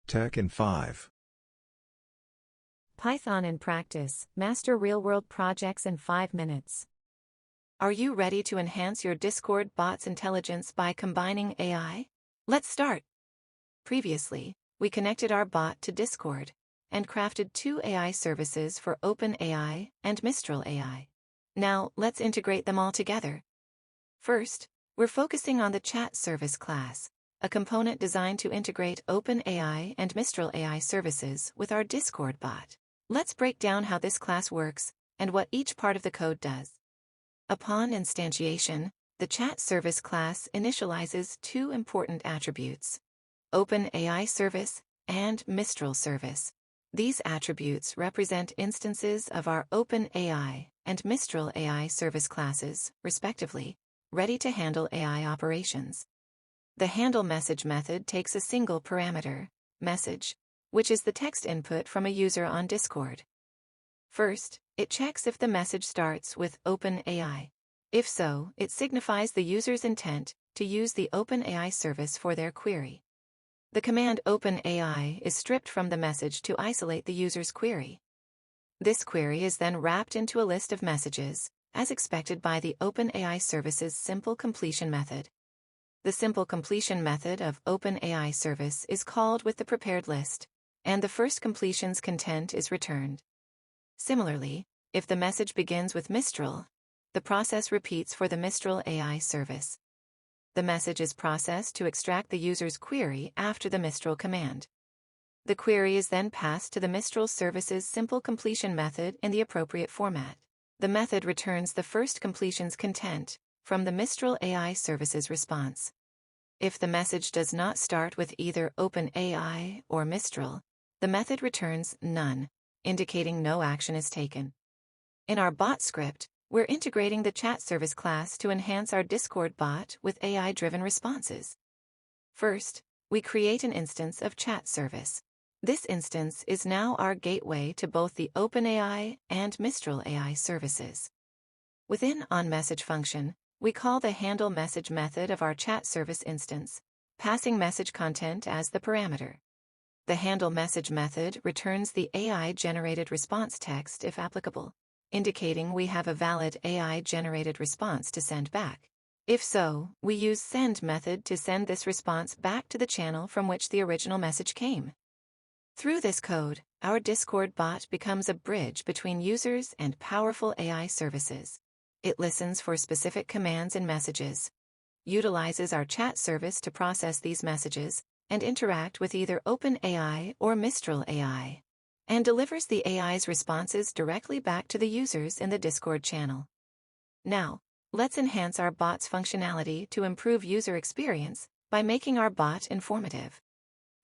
Tech in 5. Python in practice, master real-world projects in 5 minutes. Are you ready to enhance your Discord bot's intelligence by combining AI? Let's start. Previously, we connected our bot to Discord and crafted 2 AI services for OpenAI and Mistral AI. Now, let's integrate them all together. First, we're focusing on the chat service class, a component designed to integrate OpenAI and Mistral AI services with our Discord bot. Let's break down how this class works and what each part of the code does. Upon instantiation, the chat service class initializes 2 important attributes: OpenAI service and Mistral service. These attributes represent instances of our OpenAI and Mistral AI service classes, respectively, ready to handle AI operations. The handle message method takes a single parameter, message, which is the text input from a user on Discord. First, it checks if the message starts with OpenAI. If so, it signifies the user's intent to use the OpenAI service for their query. The command OpenAI is stripped from the message to isolate the user's query. This query is then wrapped into a list of messages, as expected by the OpenAI service's simple completion method. The simple completion method of OpenAI service is called with the prepared list, and the first completion's content is returned. Similarly, if the message begins with Mistral, the process repeats for the Mistral AI service. The message is processed to extract the user's query after the Mistral command. The query is then passed to the Mistral service's simple completion method in the appropriate format. The method returns the first completion's content from the Mistral AI service's response. If the message does not start with either OpenAI or Mistral, the method returns none, indicating no action is taken. In our bot script, we're integrating the chat service class to enhance our Discord bot with AI-driven responses. First, we create an instance of chat service. This instance is now our gateway to both the OpenAI and Mistral AI services. Within onMessage function, we call the handle message method of our chat service instance, passing message content as the parameter. The handle message method returns the AI-generated response text if applicable, indicating we have a valid AI-generated response to send back. If so, we use send method to send this response back to the channel from which the original message came. Through this code, our Discord bot becomes a bridge between users and powerful AI services. It listens for specific commands and messages, utilizes our chat service to process these messages, and interact with either OpenAI or Mistral AI, and delivers the AI's responses directly back to the users in the Discord channel. Now, let's enhance our bot's functionality to improve user experience by making our bot informative.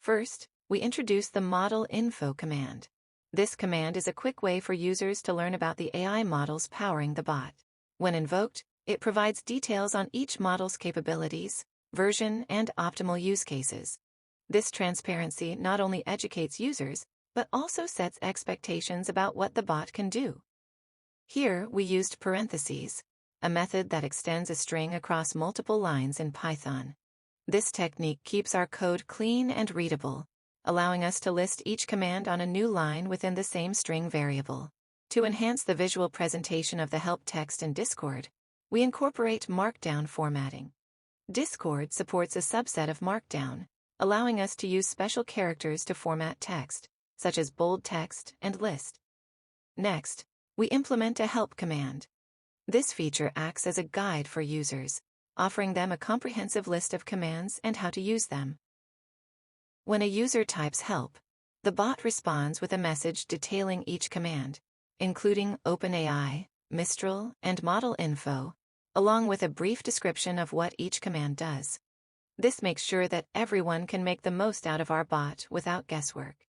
First, we introduce the Model Info command. This command is a quick way for users to learn about the AI models powering the bot. When invoked, it provides details on each model's capabilities, version, and optimal use cases. This transparency not only educates users, but also sets expectations about what the bot can do. Here, we used parentheses, a method that extends a string across multiple lines in Python. This technique keeps our code clean and readable, allowing us to list each command on a new line within the same string variable. To enhance the visual presentation of the help text in Discord, we incorporate Markdown formatting. Discord supports a subset of Markdown, allowing us to use special characters to format text, such as bold text and list. Next, we implement a help command. This feature acts as a guide for users, offering them a comprehensive list of commands and how to use them. When a user types help, the bot responds with a message detailing each command, including OpenAI, Mistral, and Model Info, along with a brief description of what each command does. This makes sure that everyone can make the most out of our bot without guesswork.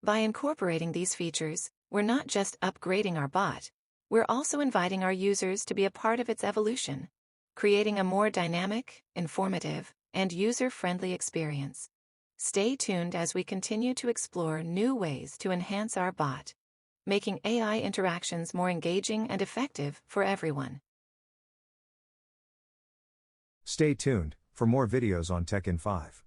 By incorporating these features, we're not just upgrading our bot, we're also inviting our users to be a part of its evolution, creating a more dynamic, informative, and user-friendly experience. Stay tuned as we continue to explore new ways to enhance our bot, making AI interactions more engaging and effective for everyone. Stay tuned for more videos on Tech in 5.